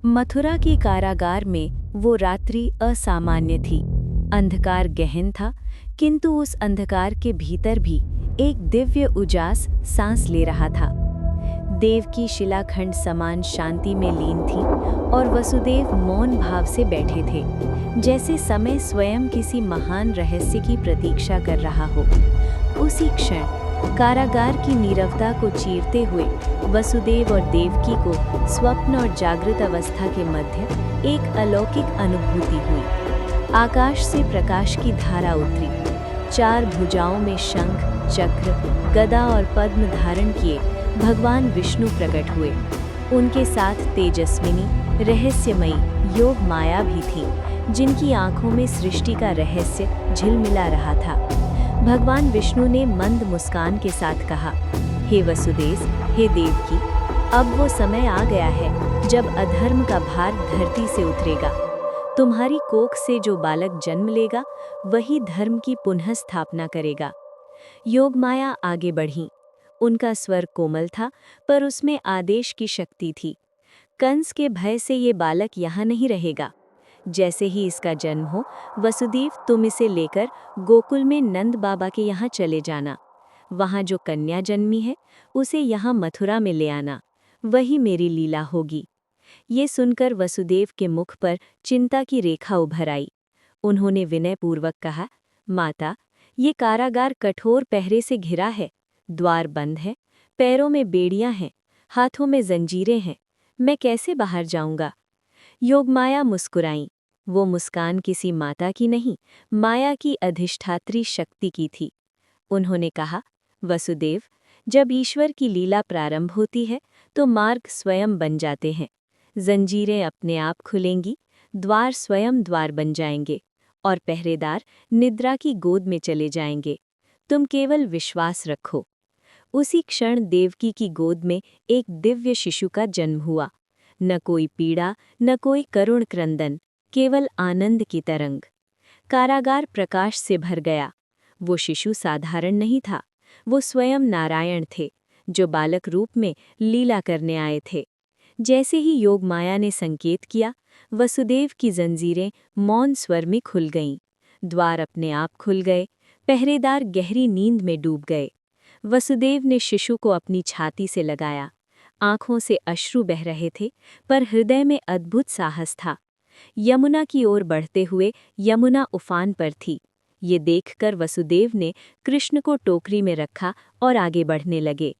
मथुरा के कारागार में वो रात्रि असामान्य थी। अंधकार गहन था, किंतु उस अंधकार के भीतर भी एक दिव्य उजास सांस ले रहा था। देव की शिलाखंड समान शांति में लीन थी और वसुदेव मौन भाव से बैठे थे, जैसे समय स्वयं किसी महान रहस्य की प्रतीक्षा कर रहा हो। उसी क्षण कारागार की नीरवता को चीरते हुए वसुदेव और देवकी को स्वप्न और जागृत अवस्था के मध्य एक अलौकिक अनुभूति हुई। आकाश से प्रकाश की धारा उतरी। 4 भुजाओं में शंख, चक्र, गदा और पद्म धारण किए भगवान विष्णु प्रकट हुए। उनके साथ तेजस्विनी, रहस्यमयी योग माया भी थी, जिनकी आंखों में सृष्टि का रहस्य झिलमिला रहा था। भगवान विष्णु ने मंद मुस्कान के साथ कहा, हे वसुदेव, हे देवकी, अब वो समय आ गया है जब अधर्म का भार धरती से उतरेगा। तुम्हारी कोख से जो बालक जन्म लेगा, वही धर्म की पुनः स्थापना करेगा। योगमाया आगे बढ़ी। उनका स्वर कोमल था, पर उसमें आदेश की शक्ति थी। कंस के भय से ये बालक यहाँ नहीं रहेगा। जैसे ही इसका जन्म हो, वसुदेव, तुम इसे लेकर गोकुल में नंद बाबा के यहाँ चले जाना। वहाँ जो कन्या जन्मी है, उसे यहाँ मथुरा में ले आना। वही मेरी लीला होगी। ये सुनकर वसुदेव के मुख पर चिंता की रेखा उभर आई। उन्होंने विनयपूर्वक कहा, माता, ये कारागार कठोर पहरे से घिरा है। द्वार बंद है, पैरों में बेड़ियां हैं, हाथों में जंजीरें हैं। मैं कैसे बाहर जाऊंगा? योगमाया मुस्कुराई। वो मुस्कान किसी माता की नहीं, माया की अधिष्ठात्री शक्ति की थी। उन्होंने कहा, वसुदेव, जब ईश्वर की लीला प्रारंभ होती है तो मार्ग स्वयं बन जाते हैं। जंजीरें अपने आप खुलेंगी, द्वार स्वयं द्वार बन जाएंगे और पहरेदार निद्रा की गोद में चले जाएंगे। तुम केवल विश्वास रखो। उसी क्षण देवकी की गोद में एक दिव्य शिशु का जन्म हुआ। न कोई पीड़ा, न कोई करुण क्रंदन, केवल आनंद की तरंग। कारागार प्रकाश से भर गया। वो शिशु साधारण नहीं था, वो स्वयं नारायण थे, जो बालक रूप में लीला करने आए थे। जैसे ही योगमाया ने संकेत किया, वसुदेव की जंजीरें मौन स्वर में खुल गईं। द्वार अपने आप खुल गए, पहरेदार गहरी नींद में डूब गए। वसुदेव ने शिशु को अपनी छाती से लगाया। आंखों से अश्रु बह रहे थे, पर हृदय में अद्भुत साहस था। यमुना की ओर बढ़ते हुए यमुना उफान पर थी। ये देखकर वसुदेव ने कृष्ण को टोकरी में रखा और आगे बढ़ने लगे।